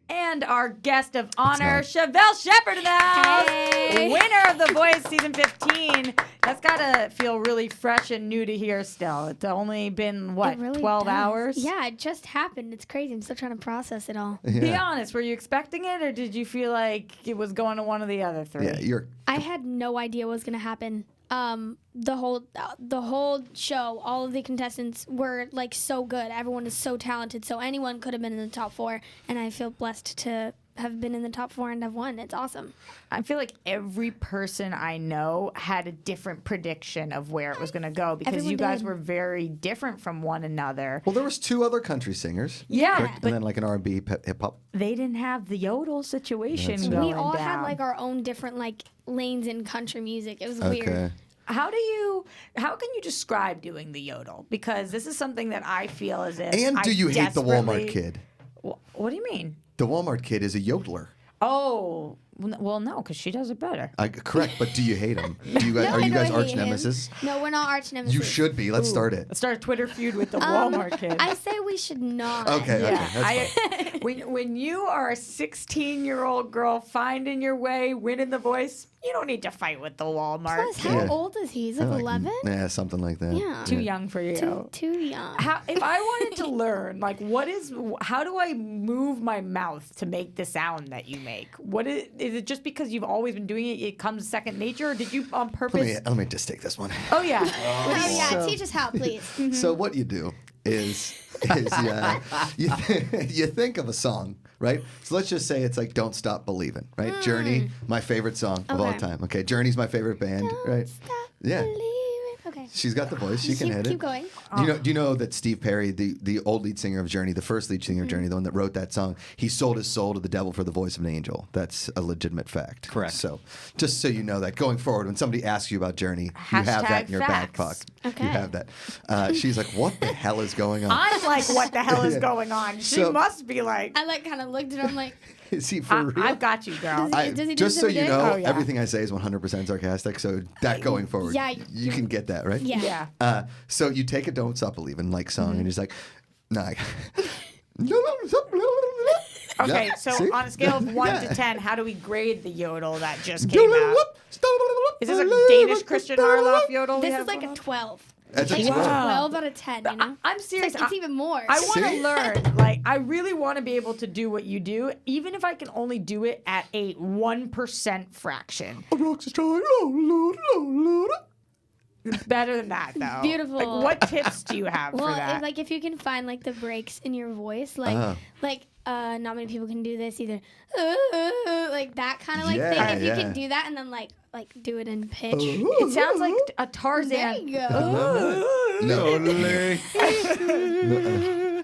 And our guest of honor, Chevel Shepherd in the house. Hey. Winner of The Voice Season 15. That's got to feel really fresh and new to hear still. It's only been, what, It really 12 does. hours? Yeah, it just happened. It's crazy. I'm still trying to process it all. Yeah. Be honest, were you expecting it, or did you feel like it was going to one of the other three? Yeah, I had no idea what was going to happen. The whole show, all of the contestants were like so good. Everyone is so talented. So anyone could have been in the top 4, and I feel blessed to have been in the top 4 and have won. It's awesome. I feel like every person I know had a different prediction of where it was going to go because Everyone you guys did. were very different from one another. Well, there was 2 other country singers. Yeah, correct? but And then like an R&B hip hop. they didn't have the yodel situation That's going We all down. had like our own different like lanes in country music. It was weird. Okay. How can you describe doing the yodel? Because this is something that I feel as if And do you hate the Walmart kid? What do you mean? The Walmart kid is a yodeler. Oh, well, no, because she does it better. Correct, but do you hate him? Do you guys, No, are I you guys don't arch hate him. nemesis? No, we're not arch nemesis. You should be. Let's start it. Let's start a Twitter feud with the Walmart kid. I say we should not. Okay, Yeah, that's fine. when you are a 16-year-old girl finding your way, winning The Voice, you don't need to fight with the Walmart Plus, kid. how Yeah. old is he? He's like 11? Yeah, something like that. Yeah. Too young for you. Too young. If I wanted to learn, like, how do I move my mouth to make the sound that you make? Is it just because you've always been doing it, it comes second nature, or did you on purpose? Let me just take this one. Oh, yeah. Oh, yeah. So- Teach us how, please. So what you do is you think of a song, right? So let's just say it's like "Don't Stop Believing," right? Journey, my favorite song of all Okay. time. Okay, Journey's my favorite band, right? Stop Yeah. believing. Okay. She's got the voice. She can hit it. Keep going. Do you know that Steve Perry, the old lead singer of Journey, the first lead singer of Journey, the one that wrote that song, he sold his soul to the devil for the voice of an angel. That's a legitimate fact. Correct. So just so you know that going forward, when somebody asks you about Journey, you have that Hashtag in your back facts. pocket. Okay. You have that. She's like, what the hell is going on? I'm like, what the hell is Yeah. going on? She So- must be like, I like kind of looked at him like, Is he for real? I've got you, girl. Does he do Just this so every you day? know, Oh, yeah. everything I say is 100% sarcastic. So that going forward, Yeah, you can get that, right? yeah. Yeah. So you take a "Don't Stop Believing" like song, and he's like, nah. Okay, Yeah, so see? on a scale of 1 Yeah. to 10, how do we grade the yodel that just came out? Is this a Danish Christian Harloff yodel? we This have is like going a on? 12. That's a Like 12. 12 out of 10, you know? I'm It's, serious. like, it's even more. I want to See? learn. Like, I really want to be able to do what you do, even if I can only do it at a 1% fraction. It's better than that, though. Beautiful. Like, what tips do you have Well, for that? if you can find like the breaks in your voice, like not many people can do this either, like that kind of like Yeah, thing. If you yeah. can do that and then like do it in pitch. It sounds like a There Tarzan. you go. No.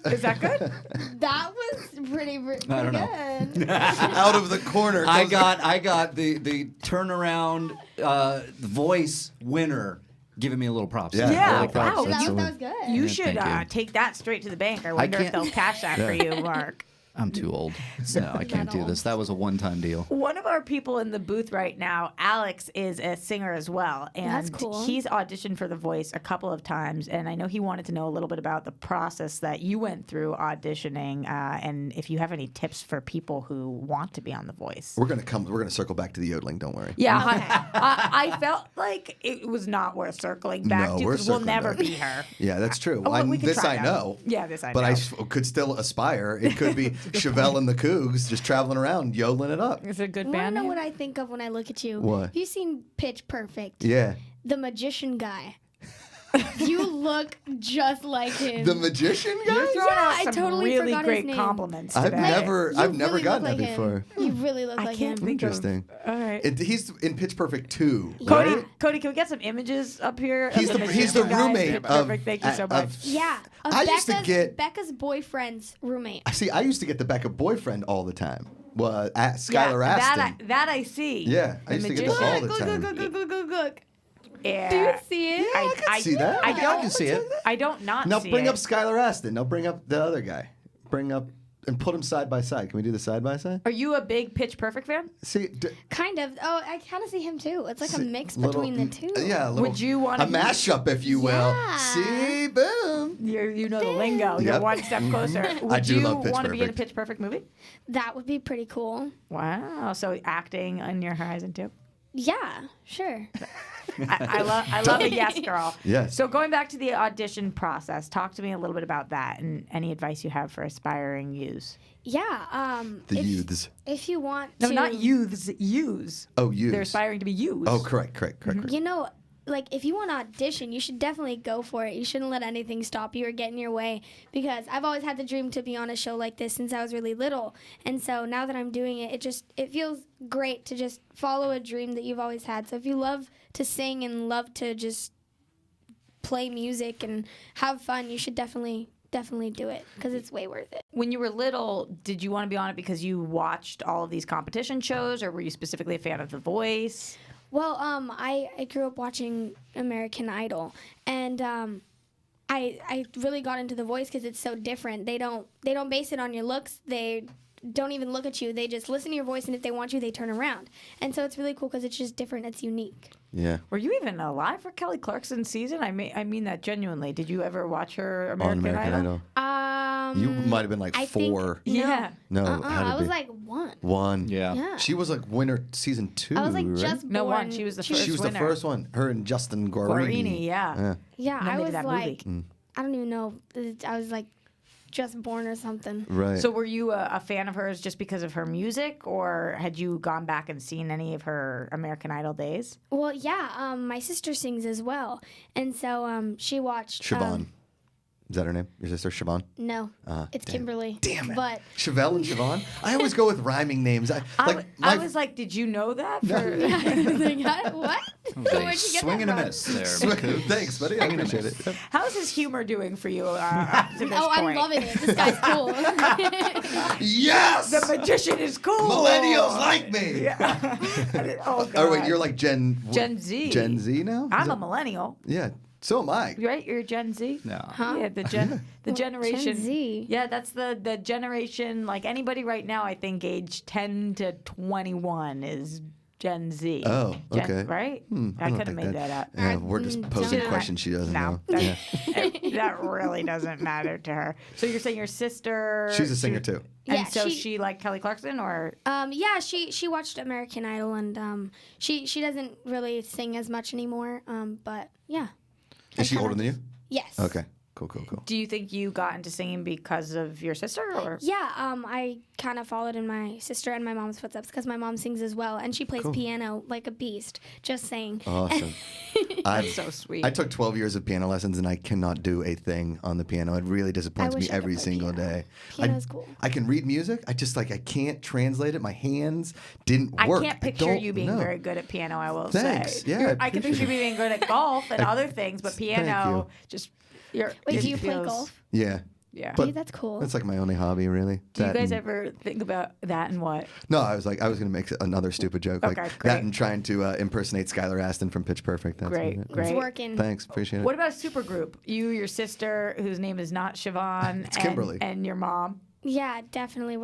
Is that good? That was pretty I don't know. good. Out of the corner. I goes- got the turnaround voice winner giving me a little props. Yeah. Yeah, I like that. wow. that That's- was good. You Yeah, should thank you. take that straight to the bank. I wonder if can't- they'll cash that for you, Mark. I'm too old. No, I can't do this. That was a one-time deal. One of our people in the booth right now, Alex, is a singer as well. And That's cool. he's auditioned for The Voice a couple of times. And I know he wanted to know a little bit about the process that you went through auditioning and if you have any tips for people who want to be on The Voice. We're gonna circle back to the yodeling. Don't worry. Yeah, I felt like it was not worth circling back No, to we're because we'll circling never back. be her. Yeah, that's true. Oh, well, we could This try I that. know. Yeah, this I But know. I could still aspire. It could be Chevel and the Cougs just traveling around, yodeling it up. Is it a good I want to band know name? what I think of when I look at you. What? Have you seen Pitch Perfect? Yeah. The magician guy. You look just like him. The magician guy? You're throwing out I some totally really forgot his great name. compliments I've today. never You gotten really look that like before. him. You really look I like can't him. think of. Interesting. All right. He's in Pitch Perfect 2. Cody, right? Cody, can we get some images up here? of He's the magician guy? roommate of- Perfect. Thank you so much. Yeah. I used to get- Becca's boyfriend's roommate. See, I used to get the Becca boyfriend all the time. Well, Skylar Aston. That I see. Yeah, I used to get that all the time. Look. Yeah. Do you see it? I could see that. I Yeah, don't I can see it. I don't not Now see bring it. up Skylar Aston. Now bring up the other guy. Bring up and put them side by side. Can we do the side by side? Are you a big Pitch Perfect fan? See, Kind of. Oh, I kind of see him too. It's like a mix little- between the two. Yeah, a little, Would you wanna a mashup, if you will? Yeah. See, boom. You know the lingo. You're Yep. one step closer. Would I do you love Pitch want to be in a Perfect. Pitch Perfect movie? That would be pretty cool. Wow. So acting on your horizon too. Yeah, sure. I love a yes girl. Yes. So going back to the audition process, talk to me a little bit about that and any advice you have for aspiring youths. Yeah. The if, youths. If you want No, to, not youths. Youths. Oh, youths. They're aspiring to be youths. Oh, correct. You know, like if you want to audition, you should definitely go for it. You shouldn't let anything stop you or get in your way, because I've always had the dream to be on a show like this since I was really little. And so now that I'm doing it, it feels great to just follow a dream that you've always had. So if you love to sing and love to just play music and have fun, you should definitely do it, because it's way worth it. When you were little, did you want to be on it because you watched all of these competition shows, or were you specifically a fan of The Voice? Well, I grew up watching American Idol, and I really got into The Voice because it's so different. They don't base it on your looks. They don't even look at you. They just listen to your voice, and if they want you, they turn around. And so it's really cool because it's just different. It's unique. Yeah. Were you even alive for Kelly Clarkson's season? I mean that genuinely. Did you ever watch her On American, American Idol? Idol. You might have been like I think- 4. Yeah. No, had to I was be. like 1. 1. Yeah. Yeah. She was like winner season 2, I was like right? just born. No, one. She was the first She was winner. the first one. Her and Justin Guarini. Guarini, yeah. Yeah, And then I they was did that like, movie. I don't even know. I was like just born or something. Right. So were you a fan of hers just because of her music, or had you gone back and seen any of her American Idol days? Well, yeah, my sister sings as well, and so she watched. Siobhan. Is that her name? Your sister, Siobhan? No, it's damn. Kimberly. Damn it. But Chevelle and Siobhan? I always go with rhyming names. I was like, did you know that? what? They Where'd you get swing and that a from? miss there. Thanks, buddy. I appreciate it. How's his humor doing for you up to this Oh, I'm point? loving it. This guy's cool. Yes! The magician is cool. Millennials like me. Oh, God. Oh, wait, you're like Gen Z. Gen Z now? I'm Is a it- millennial, Yeah, so am I. right? You're Gen Z. No. Huh? Yeah, the generation. Gen Z. Yeah, that's the generation. Like anybody right now, I think age 10 to 21 is Gen Z. Oh, okay. Right? I I don't could have think made that up. Yeah, we're just posing don't questions she doesn't No, know. that, Yeah. that really doesn't matter to her. So you're saying your sister? She's a singer too. And Yeah, so she- she liked Kelly Clarkson, or Yeah, she watched American Idol, and she doesn't really sing as much anymore. But yeah. Is she older than you? Yes. Okay. Cool. do you think you got into singing because of your sister, or? Yeah, I kind of followed in my sister and my mom's footsteps because my mom sings as well, and she plays piano like a beast. Just saying. Awesome. That's so sweet. I took 12 years of piano lessons and I cannot do a thing on the piano. It really disappoints me wish I could every play single piano. day. Piano's cool. I can read music. I just I can't translate it. My hands didn't work. I can't picture don't you being know. very good at piano, I will Thanks. say. Yeah, I can picture you being good at golf and other things, but piano, just... Wait, do you play feels- golf? Yeah. Yeah. But Hey, that's cool. That's like my only hobby, really. Do you That guys and- ever think about that and what? No, I was going to make another stupid joke. Okay, like great. that and trying to impersonate Skylar Astin from Pitch Perfect. That's Great, what it- great. It's working. Thanks. Appreciate it. What about a supergroup? You, your sister, whose name is not Siobhan, It's Kimberly. and your mom. Yeah, definitely.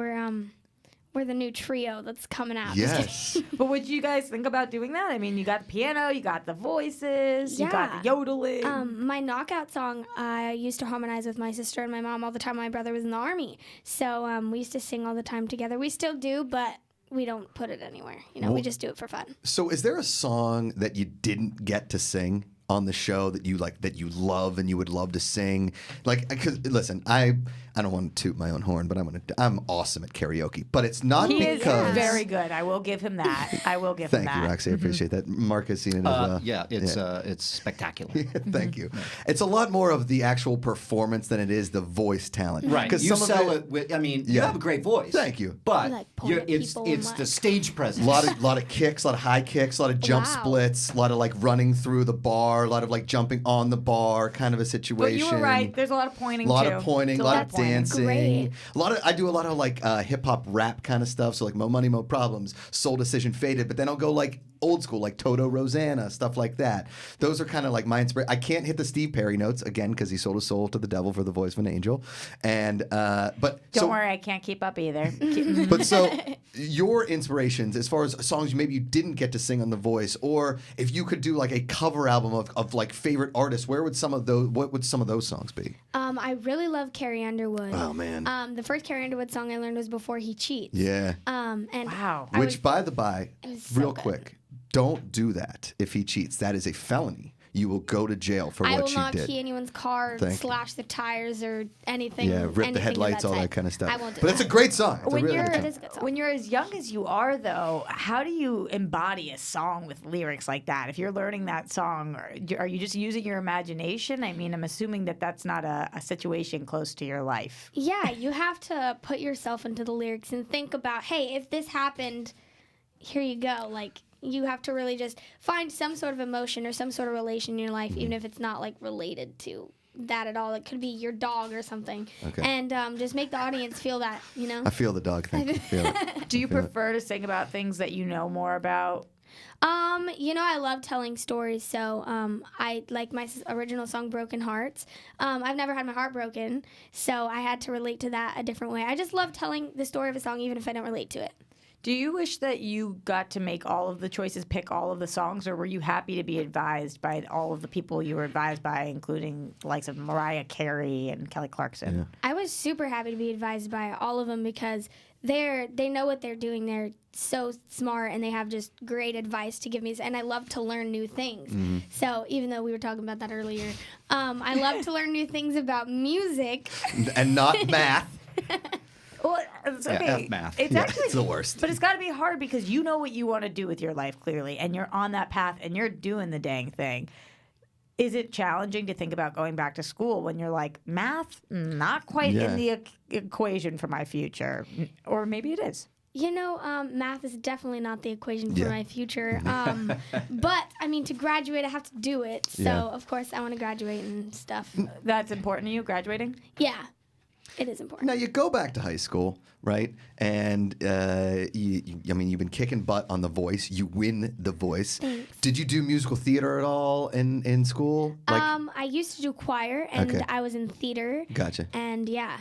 We're the new trio that's coming out. Yes. But would you guys think about doing that? I mean, you got the piano, you got the voices, you got Yeah. the yodeling. My knockout song, I used to harmonize with my sister and my mom all the time. My brother was in the army, so we used to sing all the time together. We still do, but we don't put it anywhere. We Well- just do it for fun. So, is there a song that you didn't get to sing on the show that you like, that you love and you would love to sing? Like, because listen, I don't want to toot my own horn, but I'm awesome at karaoke. But it's not he because is very good. I will give him that. I will give him Thank that. you, Roxy. I appreciate that. Mark has seen it as well. Yeah, it's spectacular. Thank you. It's a lot more of the actual performance than it is the voice talent. Right. 'Cause You some of sell it with, I mean, you Yeah. have a great voice. Thank you. But You, like, point at it's people and, the like- stage presence. A lot of kicks, a lot of high kicks, a lot of jump Wow. splits, a lot of like running through the bar, a lot of like jumping on the bar, kind of a But situation. you were right. There's a lot of pointing A lot too. of pointing, It's a lot of pointing. dancing. Great. I do a lot of like hip hop rap kind of stuff. So like Mo Money Mo Problems, Soul Decision Faded. But then I'll go like old school, like Toto Rosanna, stuff like that. Those are kind of like my inspiration. I can't hit the Steve Perry notes again because he sold his soul to the devil for the voice of an angel. And but Don't worry, I can't keep up either. but so your inspirations as far as songs maybe you didn't get to sing on The Voice, or if you could do like a cover album of like favorite artists, what would some of those songs be? I really love Carrie Underwood. Oh man. The first Carrie Underwood song I learned was Before He Cheats. Yeah. And Wow. Which, by the by, was so real good. quick, don't do that if he cheats. That is a felony. You will go to jail for I what will she not did. key anyone's car, Thank you. slash the tires, or anything. Yeah, rip the anything of headlights, all type. that kind of stuff. I won't do But that. it's a great song. It's a When really you're good It song. is a good song. when you're as young as you are, though, how do you embody a song with lyrics like that? If you're learning that song, are you just using your imagination? I mean, I'm assuming that that's not a situation close to your life. Yeah, you have to put yourself into the lyrics and think about, hey, if this happened, here you go. Like, you have to really just find some sort of emotion or some sort of relation in your life, even if it's not like related to that at all. It could be your dog or something. Okay. And just make the audience feel that, you know? I feel the dog thing. I feel it. Do you prefer to sing about things that you know more about? I love telling stories, so I like my original song Broken Hearts. I've never had my heart broken, so I had to relate to that a different way. I just love telling the story of a song even if I don't relate to it. Do you wish that you got to make all of the choices, pick all of the songs, or were you happy to be advised by all of the people you were advised by, including the likes of Mariah Carey and Kelly Clarkson? Yeah. I was super happy to be advised by all of them because they know what they're doing. They're so smart and they have just great advice to give me. And I love to learn new things. Mm-hmm. So even though we were talking about that earlier, I love to learn new things about music. And not math. Well, it's okay. F math. It's Yeah, actually it's the worst. But it's got to be hard because you know what you want to do with your life clearly, and you're on that path, and you're doing the dang thing. Is it challenging to think about going back to school when you're like, math, not quite Yeah. in the equation for my future? Or maybe it is. Math is definitely not the equation for Yeah. my future. But, I mean, to graduate, I have to do it. So, Yeah. of course, I want to graduate and stuff. That's important to you, graduating? Yeah, it is important. Now you go back to high school, right? And you've been kicking butt on The Voice. You win The Voice. Thanks. Did you do musical theater at all in school? I used to do choir, and Okay. I was in theater. Gotcha. And yeah,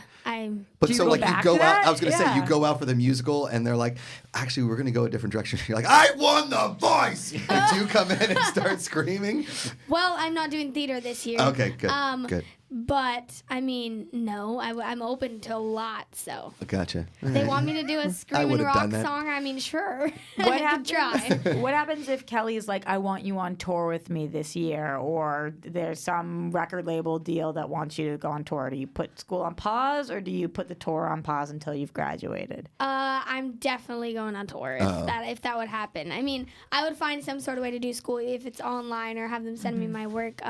But Do you so go like you back go to out. that? I was gonna say you Yeah. go out for the musical, and they're like, actually, we're gonna go a different direction. You're like, I won The Voice. Do you come in and start screaming? well, I'm not doing theater this year. Okay, good. Good. But I mean, no, I'm open to a lot. So Gotcha. if they want me to do a screaming would've rock done that. song, I mean, sure. What I happens? could try. What happens if Kelly's like, I want you on tour with me this year, or there's some record label deal that wants you to go on tour? Do you put school on pause, or do you put the tour on pause until you've graduated? I'm definitely going on tour if that would happen. I mean, I would find some sort of way to do school if it's online or have them send me my work.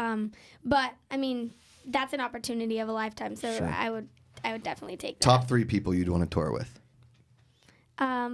But I mean, that's an opportunity of a lifetime, so Sure. I would definitely take that. Top 3 people you'd want to tour with.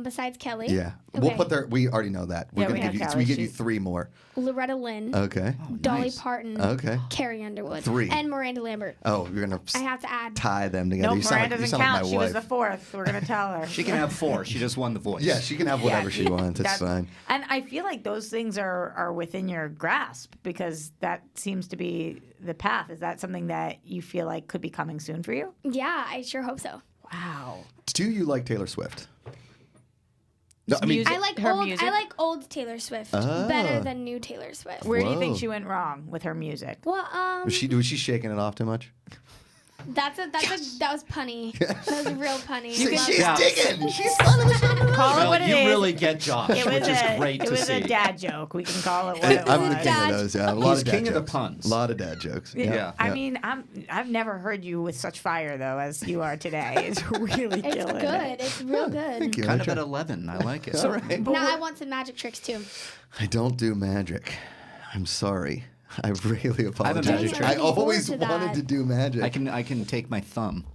Besides Kelly. Yeah, Okay. we'll put we already know that. We're Yeah, gonna we give have you. Kelly. We give you She's- 3 more. Loretta Lynn, Okay. Dolly nice. Parton, Okay. Carrie Underwood, 3. and Miranda Lambert. Oh, you're gonna I have to add. tie them together. Nope, you sound Miranda like, you doesn't sound like count. my She wife. was the 4th. We're gonna tell her. She can have 4. She just won The Voice. Yeah, she can have whatever she wants. It's fine. And I feel like those things are within your grasp because that seems to be the path. Is that something that you feel like could be coming soon for you? Yeah, I sure hope so. Wow. Do you like Taylor Swift? No, I mean, Music- I like her old. music? I like old Taylor Swift Ah. better than new Taylor Swift. Where do you think Whoa. she went wrong with her music? Well, was she shaking it off too much? that was punny. That was real punny. She's Yeah. digging. She's slamming the shit. Call it Well, what it you is. really get Josh, It was which is a, great it to was see. a dad joke. We can call it what it I'm the was. king Dad. of those. Yeah, a lot He's of dad king of the jokes. puns. A lot of dad jokes. Yeah. I mean, I've never heard you with such fire though as you are today. It's really It's killing good. it. It's real good. Thank you. Kind I of at try- 11. I like it. All right. Now I want some magic tricks too. I don't do magic. I'm sorry. I really apologize. magic trick. I Looking always forward to wanted that. to do magic. I can take my thumb.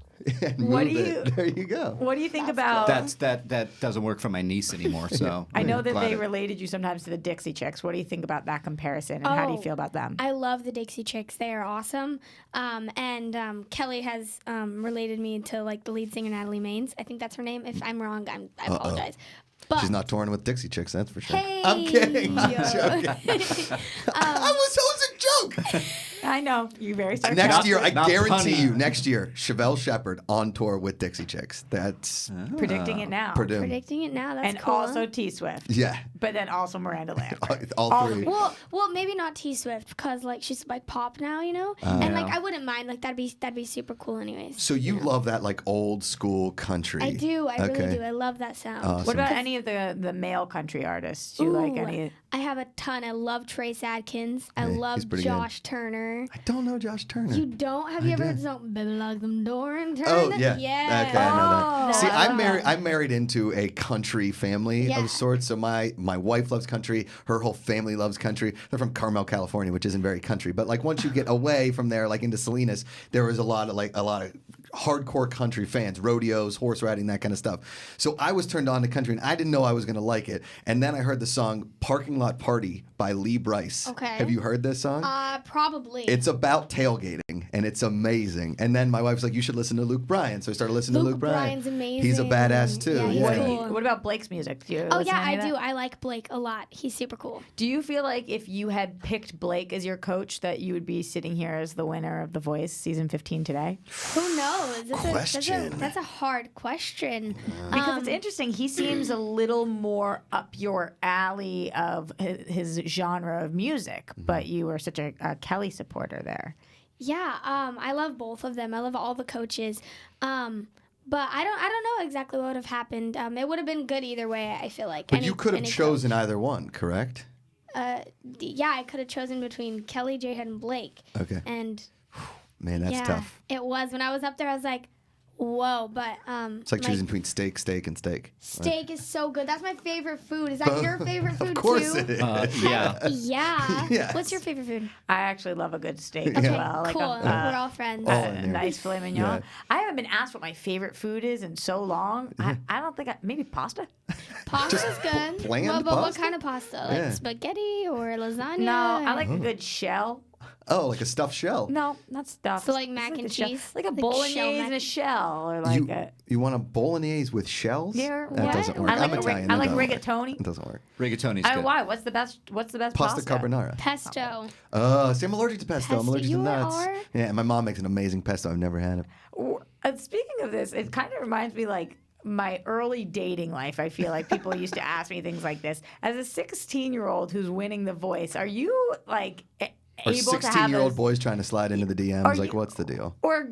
and What move do it. you- There you go. What do you think about? That doesn't work for my niece anymore. So I know that glad they it- related you sometimes to the Dixie Chicks. What do you think about that comparison, and how do you Oh, feel about them? I love the Dixie Chicks. They are awesome. And Kelly has related me to like the lead singer Natalie Maines. I think that's her name. If I'm wrong, I apologize. But She's not touring with Dixie Chicks, that's for sure. Hey, I'm kidding. I'm yo. joking. That was a joke. I know you're very sarcastic. Next year, I Not guarantee punny. you, next year, Chevelle Shepherd on tour with Dixie Chicks. That's predicting it now. Predicting it now. That's and cool. also T Swift. yeah, But then also Miranda Lambert. all three. Well, maybe not T Swift because like she's like pop now, you know. And like I wouldn't mind. Like that'd be super cool, anyways. So you love that like old school country? I do. I Okay. really do. I love that sound. Awesome. What about any of the male country artists? Do you like Ooh, any? I have a ton. I love Trace Adkins. I Hey, he's love pretty Josh Turner. I don't know Josh Turner. You don't? Have you ever do. heard the song "Baby Lock Them Door and Turn"? Oh yeah. Yeah. Okay, I know that. Oh, See, I I'm love married. that. I'm married into a country family Yeah. of sorts. So my wife loves country. Her whole family loves country. They're from Carmel, California, which isn't very country. But like once you get away from there, like into Salinas, there was a lot of hardcore country fans, rodeos, horse riding, that kind of stuff. So I was turned on to country, and I didn't know I was going to like it. And then I heard the song "Parking Lot Party" by Lee Brice. Okay. Have you heard this song? Probably. It's about tailgating, and it's amazing. And then my wife's like, "You should listen to Luke Bryan." So I started listening to Luke Luke Bryan. Bryan's amazing. He's a badass too. Yeah, he's What, cool. what about Blake's music? Do you Oh listen yeah, to any I of that? do. I like Blake a lot. He's super cool. Do you feel like if you had picked Blake as your coach, that you would be sitting here as the winner of The Voice season 15 today? Who knows? Question. That's a hard question. Because it's interesting. He seems a little more up your alley of his genre of music, but you were such a Kelly supporter there. Yeah, I love both of them. I love all the coaches. But I don't know exactly what would have happened. It would have been good either way, I feel like. But you could have chosen either one, correct? Yeah, I could have chosen between Kelly, J-Head, and Blake. Okay. And Man, that's yeah, tough. it was. When I was up there, I was like, whoa. But It's like choosing between steak, and steak. steak is so good. That's my favorite food. Is that your favorite food Of course too? it is. Yeah. Yeah. Yes. What's your favorite food? I actually love a good steak as Okay, well. Like cool. a, We're all friends. Oh, in there. nice filet mignon. Yeah. I haven't been asked what my favorite food is in so long. I don't think maybe pasta. Pasta's good. bland But what pasta? kind of pasta? Like Yeah. spaghetti or lasagna? No, I like a good shell. Oh, like a stuffed shell. No, not stuffed. So like mac Just and a shell. cheese? like a Like bolognese shell and mac- a shell, or like a. You want a bolognese with shells? Yeah, That what? doesn't work. I like I'm a Italian. I That like doesn't work. rigatoni. It doesn't work. Rigatoni's good. Why? What's the best Pasta carbonara. Pesto. See, I'm allergic to pesto. I'm Pesto, allergic to you nuts. are? Yeah, and my mom makes an amazing pesto. I've never had it. Speaking of this, it kind of reminds me like my early dating life. I feel like people used to ask me things like this. As a 16-year-old who's winning The Voice, are you like Or able to have 16-year-old a, boys trying to slide into the DMs. Are Like, you- what's the deal? or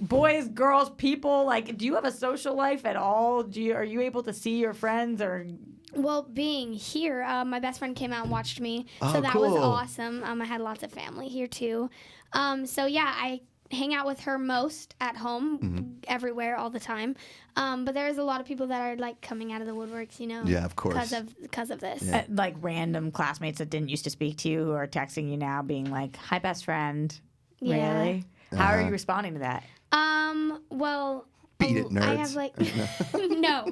boys, girls, people? Like, do you have a social life at all? Are you able to see your friends or? Well, being here, my best friend came out and watched me, Oh, so that was cool. awesome. I had lots of family here too, so yeah, I hang out with her most at home, Mm-hmm. everywhere, all the time. But there's a lot of people that are like coming out of the woodworks, you know. Yeah, of course. Because of this. Yeah. Like random classmates that didn't used to speak to you who are texting you now being like, hi, best friend. Yeah. Really? How are you responding to that? Well. Beat it, nerds. I have like no.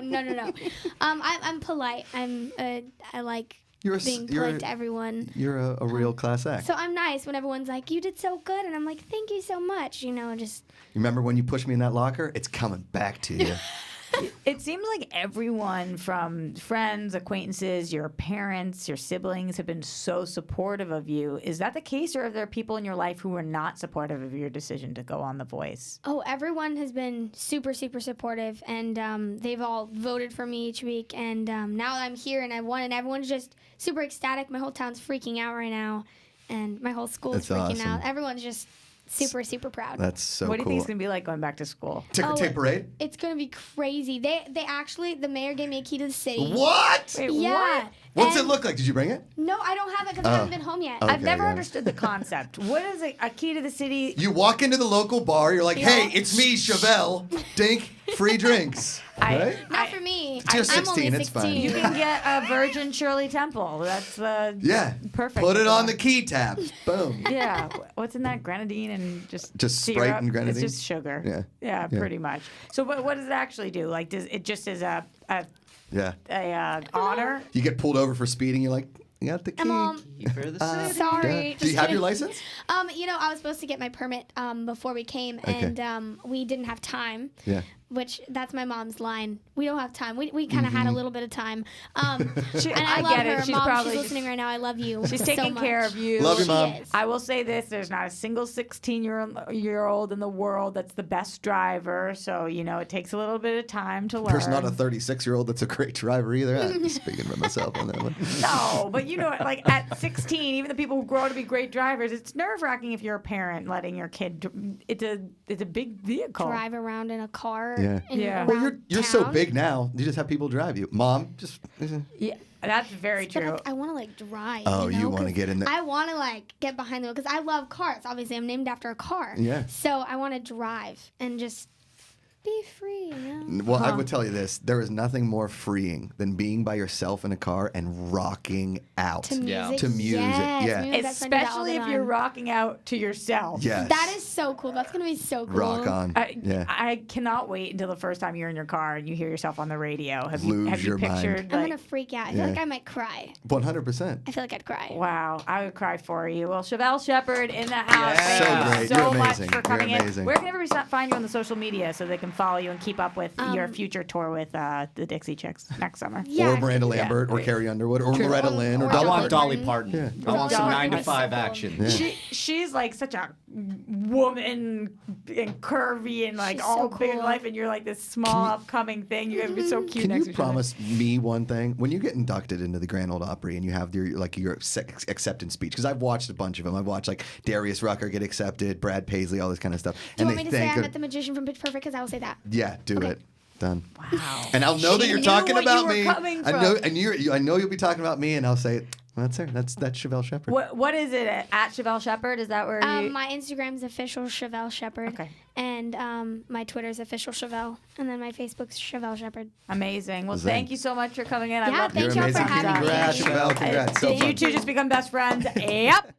I'm polite. I like You're a, being polite to everyone. You're a real class act. So I'm nice when everyone's like, "You did so good," and I'm like, "Thank you so much." You know, just Remember when you pushed me in that locker? It's coming back to you. It seems like everyone from friends, acquaintances, your parents, your siblings have been so supportive of you. Is that the case, or are there people in your life who are not supportive of your decision to go on The Voice? everyone has been super, super supportive, and they've all voted for me each week. And now I'm here and I won, and everyone's just super ecstatic. My whole town's freaking out right now, and my whole school is That's freaking awesome. out. Everyone's just super, super proud. That's so What do you cool. think it's going to be like going back to school? Ticker tape parade? It's gonna be crazy. They actually, the mayor gave me a key to the city. What? Wait, Yeah. what? What's it And- look like? Did you bring it? No, I don't have it because I haven't been home yet. Okay, I've never yeah. understood the concept. What is a key to the city? You walk into the local bar, you're like, hey, Yeah. it's me, Chevel. Dink, free drinks. Right? Not for me. You're I'm 16, only it's fine. 16. You can get a Virgin Shirley Temple. That's Yeah. perfect. Put it on the key tap. Boom. Yeah. What's in that? Grenadine and just Sprite syrup? and grenadine? It's just sugar. Yeah. Yeah, Yeah. pretty much. So what does it actually do? Like, does it just as a Yeah. honor? You get pulled over for speeding, you're like, you got the key. Mom, Keeper the city. sorry. Do you have your license? You know, I was supposed to get my permit before we came, and we didn't have time. Yeah. which that's my mom's line. We don't have time. We kind of had a little bit of time. And I love get it. her. She's Mom, probably she's listening right now. I love you. She's so taking much. care of you. Love you, She Mom. is. I will say this: there's not a single 16-year-old in the world that's the best driver. So it takes a little bit of time to learn. There's not a 36-year-old that's a great driver either. I'm speaking for myself on that one. No, but like at 16, even the people who grow to be great drivers, it's nerve-wracking if you're a parent letting your kid. It's a big vehicle. Drive around in a car. Yeah. Yeah. Well, around you're so town. big now. You just have people drive you. Mom, just. Yeah, that's very But true. I want to drive. Oh, you wanna 'cause get in the- I want to get behind the wheel because I love cars. Obviously, I'm named after a car. Yeah. So I want to drive and just be free. Well, I would tell you this: there is nothing more freeing than being by yourself in a car and rocking out To music. To music, Yes, yeah. me and my best friend do that all Especially the if you're time. rocking out to yourself. Yes. That is so cool. That's gonna be so cool. Rock on. Yeah. I cannot wait until the first time you're in your car and you hear yourself on the radio. Have Lose you your mind. pictured? I'm like, gonna freak out. I feel Yeah. like I might cry. 100%. I feel like I'd cry. Wow, I would cry for you. Well, Chevelle Shepherd in the house. Yeah. Thank So you great. so You're much amazing. for coming You're in. amazing. Where can everybody find you on the social media so they can follow you and keep up with your future tour with the Dixie Chicks next summer? Yeah. Or Miranda Lambert, or Carrie Underwood, or Loretta Lynn, or Or I Dolly want Dolly Dolly Parton. Parton. I want some Dolly 9 to Parton. 5 action. Yeah. She's like such a woman and curvy and She's all so big in cool. life, and you're like this small upcoming thing. You're gonna be so cute Can next you to each other. promise me one thing? When you get inducted into the Grand Ole Opry and you have your acceptance speech, because I've watched a bunch of them. I've watched like Darius Rucker get accepted, Brad Paisley, all this kind of stuff. Do you and want me they to say thank I her. met the magician from Pitch Perfect? Because I will say that. Yeah, do Okay. it. Done. Wow. And I'll know that She you're knew talking what about you were me. coming I know, from. and I know you'll be talking about me, and I'll say, that's her. That's Chevelle Shepherd. What is it at Chevelle Shepherd? Is that where you? My Instagram's official Chevel Shepherd. Okay. And my Twitter's official Chevel. And then my Facebook's Chevel Shepherd. Amazing. Well, Zing. thank you so much for coming in. I Yeah, love thank You're y'all for amazing. having me. Congrats, Chevelle. Congrats. So You fun. two just become best friends. Yep.